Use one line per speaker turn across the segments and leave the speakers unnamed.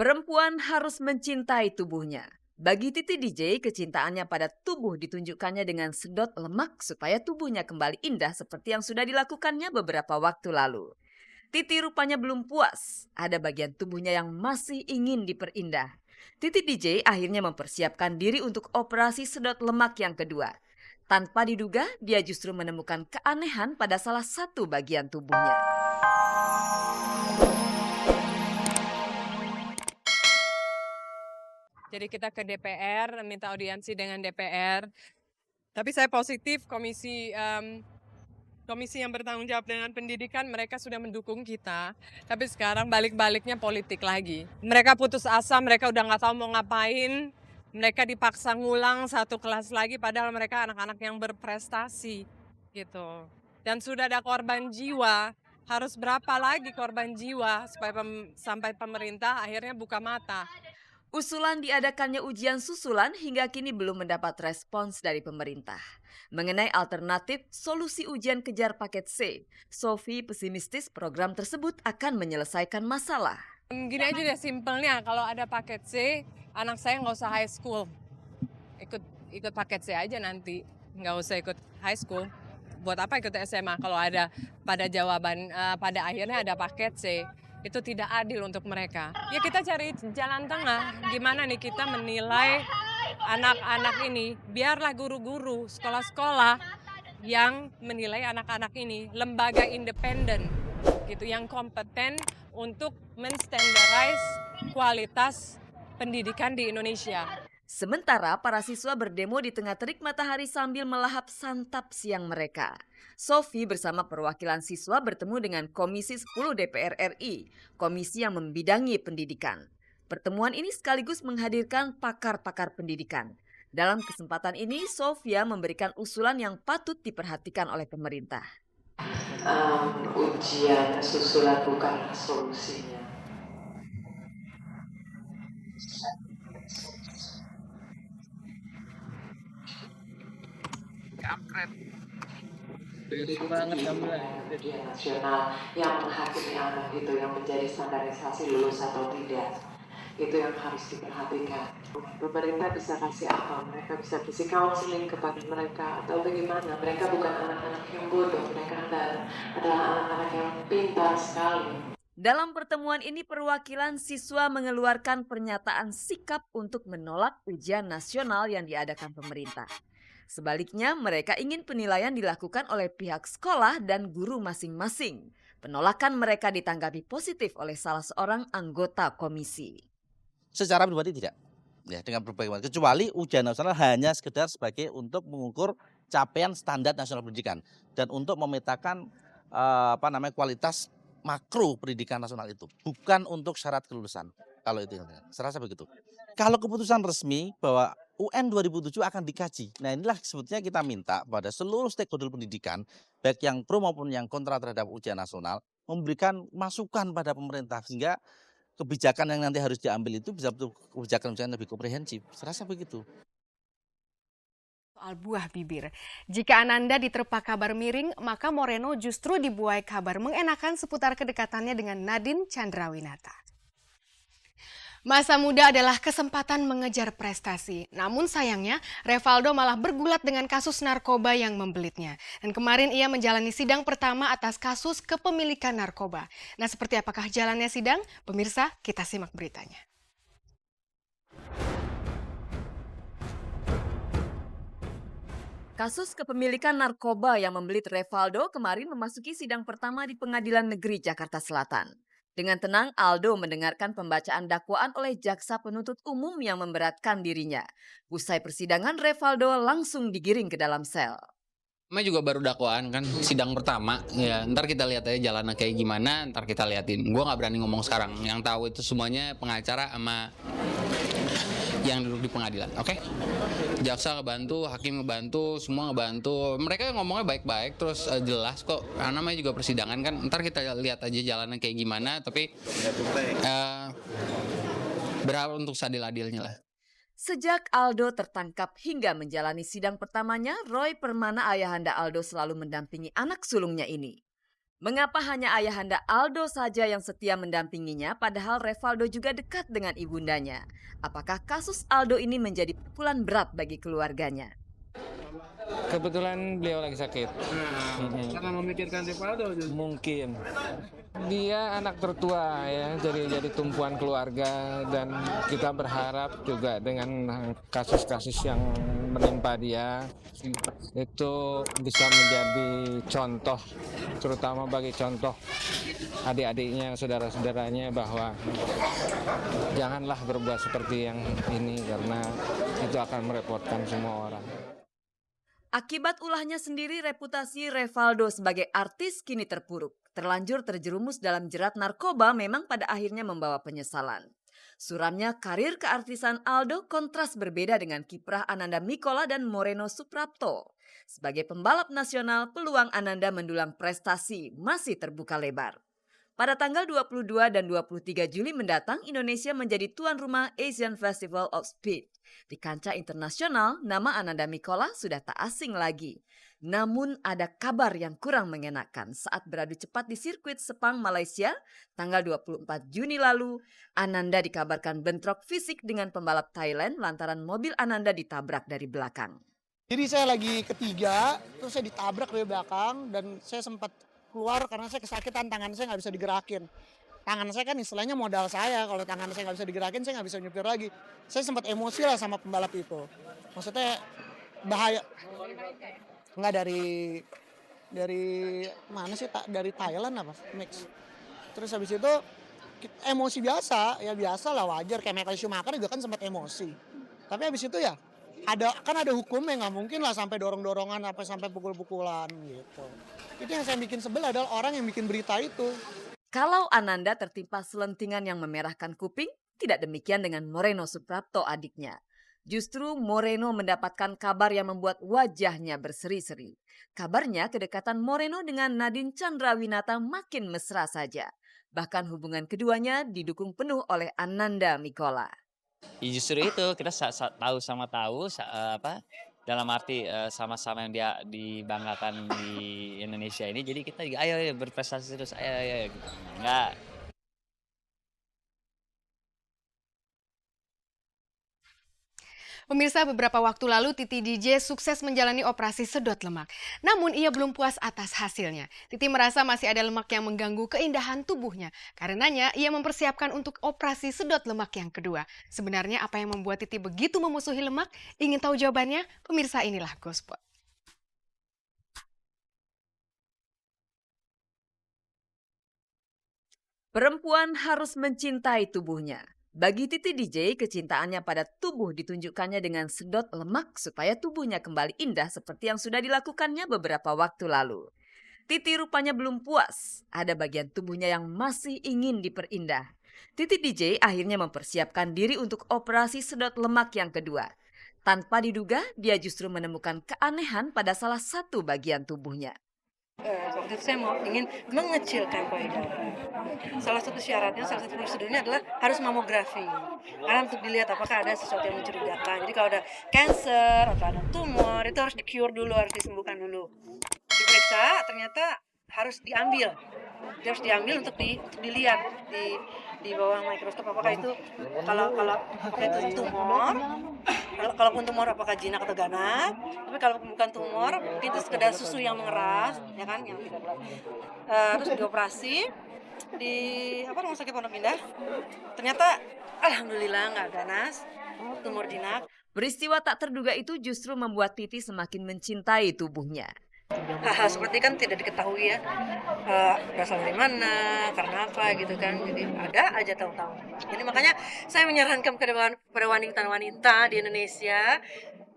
Perempuan harus mencintai tubuhnya. Bagi Titi DJ, kecintaannya pada tubuh ditunjukkannya dengan sedot lemak supaya tubuhnya kembali indah seperti yang sudah dilakukannya beberapa waktu lalu. Titi rupanya belum puas, ada bagian tubuhnya yang masih ingin diperindah. Titi DJ akhirnya mempersiapkan diri untuk operasi sedot lemak yang kedua. Tanpa diduga, dia justru menemukan keanehan pada salah satu bagian tubuhnya.
Jadi kita ke DPR, minta audiensi dengan DPR. Tapi saya positif komisi yang bertanggung jawab dengan pendidikan, mereka sudah mendukung kita. Tapi sekarang balik-baliknya politik lagi. Mereka putus asa, mereka udah nggak tahu mau ngapain. Mereka dipaksa ngulang satu kelas lagi, padahal mereka anak-anak yang berprestasi gitu. Dan sudah ada korban jiwa. Harus berapa lagi korban jiwa supaya sampai pemerintah akhirnya buka mata.
Usulan diadakannya ujian susulan hingga kini belum mendapat respons dari pemerintah. Mengenai alternatif solusi ujian kejar paket C, Sophie pesimistis program tersebut akan menyelesaikan masalah.
Gini aja deh simpelnya, kalau ada paket C, anak saya nggak usah high school. Ikut paket C aja nanti, nggak usah ikut high school. Buat apa ikut SMA kalau ada pada akhirnya ada paket C. Itu tidak adil untuk mereka. Ya kita cari jalan tengah, gimana nih kita menilai anak-anak ini. Biarlah guru-guru, sekolah-sekolah yang menilai anak-anak ini, lembaga independen gitu yang kompeten untuk menstandardise kualitas pendidikan di Indonesia.
Sementara para siswa berdemo di tengah terik matahari sambil melahap santap siang mereka. Sophie bersama perwakilan siswa bertemu dengan Komisi 10 DPR RI, komisi yang membidangi pendidikan. Pertemuan ini sekaligus menghadirkan pakar-pakar pendidikan. Dalam kesempatan ini, Sophia memberikan usulan yang patut diperhatikan oleh pemerintah.
Ujian susulan bukanlah solusinya.
Kampret. Beda banget kamu lah.
Ujian nasional yang menghakimi anak itu yang menjadi standarisasi lulus atau tidak. Itu yang harus diperhatikan. Pemerintah bisa kasih apa? Mereka bisa kasih counseling kepada mereka atau bagaimana? Mereka bukan anak-anak yang bodoh, mereka adalah anak-anak yang pintar sekali.
Dalam pertemuan ini perwakilan siswa mengeluarkan pernyataan sikap untuk menolak ujian nasional yang diadakan pemerintah. Sebaliknya, mereka ingin penilaian dilakukan oleh pihak sekolah dan guru masing-masing. Penolakan mereka ditanggapi positif oleh salah seorang anggota komisi.
Secara pribadi tidak, ya dengan berbagai macam. Kecuali ujian nasional hanya sekedar sebagai untuk mengukur capaian standar nasional pendidikan dan untuk memetakan kualitas makro pendidikan nasional itu, bukan untuk syarat kelulusan. Kalau itu, saya rasa begitu. Kalau keputusan resmi bahwa UN 2007 akan dikaji. Nah inilah sebetulnya kita minta pada seluruh stakeholder pendidikan, baik yang pro maupun yang kontra terhadap ujian nasional, memberikan masukan pada pemerintah sehingga kebijakan yang nanti harus diambil itu bisa betul kebijakan yang lebih komprehensif. Saya rasa begitu.
Soal buah bibir. Jika Ananda diterpa kabar miring, maka Moreno justru dibuai kabar mengenakan seputar kedekatannya dengan Nadine Chandrawinata. Masa muda adalah kesempatan mengejar prestasi. Namun sayangnya, Revaldo malah bergulat dengan kasus narkoba yang membelitnya. Dan kemarin ia menjalani sidang pertama atas kasus kepemilikan narkoba. Nah, seperti apakah jalannya sidang? Pemirsa, kita simak beritanya.
Kasus kepemilikan narkoba yang membelit Revaldo kemarin memasuki sidang pertama di Pengadilan Negeri Jakarta Selatan. Dengan tenang, Aldo mendengarkan pembacaan dakwaan oleh jaksa penuntut umum yang memberatkan dirinya. Usai persidangan, Revaldo langsung digiring ke dalam sel.
Namanya juga baru dakwaan kan, sidang pertama. Ya, ntar kita lihat aja jalannya kayak gimana, ntar kita liatin. Gue nggak berani ngomong sekarang. Yang tahu itu semuanya pengacara sama yang duduk di pengadilan, oke? Jaksa ngebantu, hakim ngebantu, semua ngebantu. Mereka ngomongnya baik-baik, terus jelas kok. Karena namanya juga persidangan kan, ntar kita lihat aja jalannya kayak gimana. Tapi berharap untuk seadil-adilnya lah.
Sejak Aldo tertangkap hingga menjalani sidang pertamanya, Roy Permana ayahanda Aldo selalu mendampingi anak sulungnya ini. Mengapa hanya ayahanda Aldo saja yang setia mendampinginya padahal Revaldo juga dekat dengan ibundanya? Apakah kasus Aldo ini menjadi pukulan berat bagi keluarganya?
Kebetulan beliau lagi sakit.
Karena memikirkan Rivaldo.
Mungkin dia anak tertua ya, jadi tumpuan keluarga, dan kita berharap juga dengan kasus-kasus yang menimpa dia itu bisa menjadi contoh, terutama bagi contoh adik-adiknya, saudara-saudaranya, bahwa janganlah berbuat seperti yang ini karena itu akan merepotkan semua orang.
Akibat ulahnya sendiri, reputasi Revaldo sebagai artis kini terpuruk. Terlanjur terjerumus dalam jerat narkoba memang pada akhirnya membawa penyesalan. Suramnya karir keartisan Aldo kontras berbeda dengan kiprah Ananda Mikola dan Moreno Suprapto. Sebagai pembalap nasional, peluang Ananda mendulang prestasi masih terbuka lebar. Pada tanggal 22 dan 23 Juli mendatang, Indonesia menjadi tuan rumah Asian Festival of Speed. Di kancah internasional, nama Ananda Mikola sudah tak asing lagi. Namun ada kabar yang kurang mengenakan saat beradu cepat di sirkuit Sepang, Malaysia, tanggal 24 Juni lalu. Ananda dikabarkan bentrok fisik dengan pembalap Thailand lantaran mobil Ananda ditabrak dari belakang.
Jadi saya lagi ketiga, terus saya ditabrak dari belakang dan saya sempat keluar karena saya kesakitan, tangan saya nggak bisa digerakin. Tangan saya kan istilahnya modal saya, kalau tangan saya nggak bisa digerakin saya nggak bisa nyupir lagi. Saya sempat emosi lah sama pembalap itu. Maksudnya bahaya. Nggak dari mana sih, dari Thailand apa, mix. Terus habis itu emosi biasa, ya biasa lah, wajar. Kayak Michael Schumacher juga kan sempat emosi. Tapi habis itu ya ada hukumnya, nggak mungkin lah sampai dorong-dorongan apa sampai pukul-pukulan gitu. Itu yang saya bikin sebel adalah orang yang bikin berita itu.
Kalau Ananda tertimpa selentingan yang memerahkan kuping, tidak demikian dengan Moreno Suprapto adiknya. Justru Moreno mendapatkan kabar yang membuat wajahnya berseri-seri. Kabarnya kedekatan Moreno dengan Nadine Chandrawinata makin mesra saja. Bahkan hubungan keduanya didukung penuh oleh Ananda Mikola.
Ya justru itu kita tahu sama tahu dalam arti sama-sama yang dia dibanggakan di Indonesia ini, jadi kita juga ayo berprestasi terus, ayo gitu. Enggak.
Pemirsa, beberapa waktu lalu Titi DJ sukses menjalani operasi sedot lemak. Namun ia belum puas atas hasilnya. Titi merasa masih ada lemak yang mengganggu keindahan tubuhnya. Karenanya ia mempersiapkan untuk operasi sedot lemak yang kedua. Sebenarnya apa yang membuat Titi begitu memusuhi lemak? Ingin tahu jawabannya? Pemirsa, inilah Gospot.
Perempuan harus mencintai tubuhnya. Bagi Titi DJ, kecintaannya pada tubuh ditunjukkannya dengan sedot lemak supaya tubuhnya kembali indah seperti yang sudah dilakukannya beberapa waktu lalu. Titi rupanya belum puas, ada bagian tubuhnya yang masih ingin diperindah. Titi DJ akhirnya mempersiapkan diri untuk operasi sedot lemak yang kedua. Tanpa diduga, dia justru menemukan keanehan pada salah satu bagian tubuhnya.
Waktu itu saya ingin mengecilkan payudara. Salah satu syaratnya, salah satu prosedurnya adalah harus mamografi. Karena untuk dilihat apakah ada sesuatu yang mencurigakan. Jadi kalau ada kanker atau ada tumor, itu harus di-cure dulu, harus disembuhkan dulu. Diperiksa, ternyata harus diambil. Dia harus diambil untuk dilihat di bawah mikroskop apakah itu kalau itu tumor, kalaupun tumor apakah jinak atau ganas. Tapi kalau bukan tumor, itu sekedar susu yang mengeras, ya kan, yang tidak terus dioperasi di rumah sakit Pondok Indah. Ternyata alhamdulillah nggak ganas, tumor jinak.
Peristiwa tak terduga itu justru membuat Titi semakin mencintai tubuhnya.
Hal-hal seperti kan tidak diketahui ya, berasal dari mana, karena apa gitu kan, jadi ada aja tahu-tahu. Jadi makanya saya menyarankan kepada wanita-wanita di Indonesia,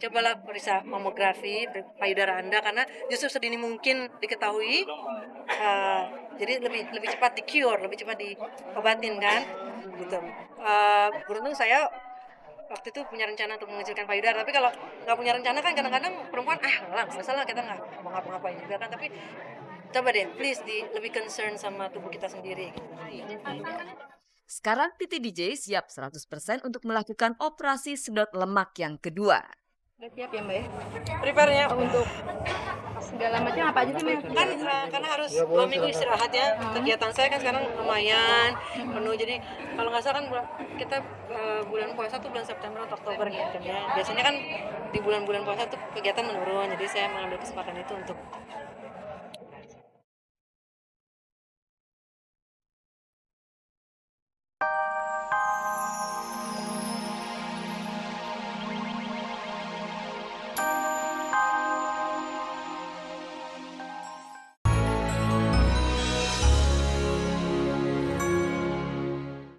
cobalah periksa mamografi payudara Anda karena justru sedini mungkin diketahui, jadi lebih cepat di-cure, lebih cepat diobatin kan, gitu. Beruntung saya waktu itu punya rencana untuk mengecilkan payudara, tapi kalau nggak punya rencana kan kadang-kadang perempuan nggak masalah, kita nggak mau ngapa-ngapain juga kan, tapi coba deh please lebih concern sama tubuh kita sendiri gitu.
Sekarang Titi DJ siap 100% untuk melakukan operasi sedot lemak yang kedua.
Udah siap ya Mbak ya? Prepare-nya untuk
segala macam apa aja sih Mel?
Kan karena harus 2 minggu istirahat ya. Kegiatan saya kan sekarang lumayan penuh. Jadi kalau nggak salah kan kita bulan puasa tuh bulan September atau Oktober gitu ya. Biasanya kan di bulan-bulan puasa tuh kegiatan menurun. Jadi saya mengambil kesempatan itu untuk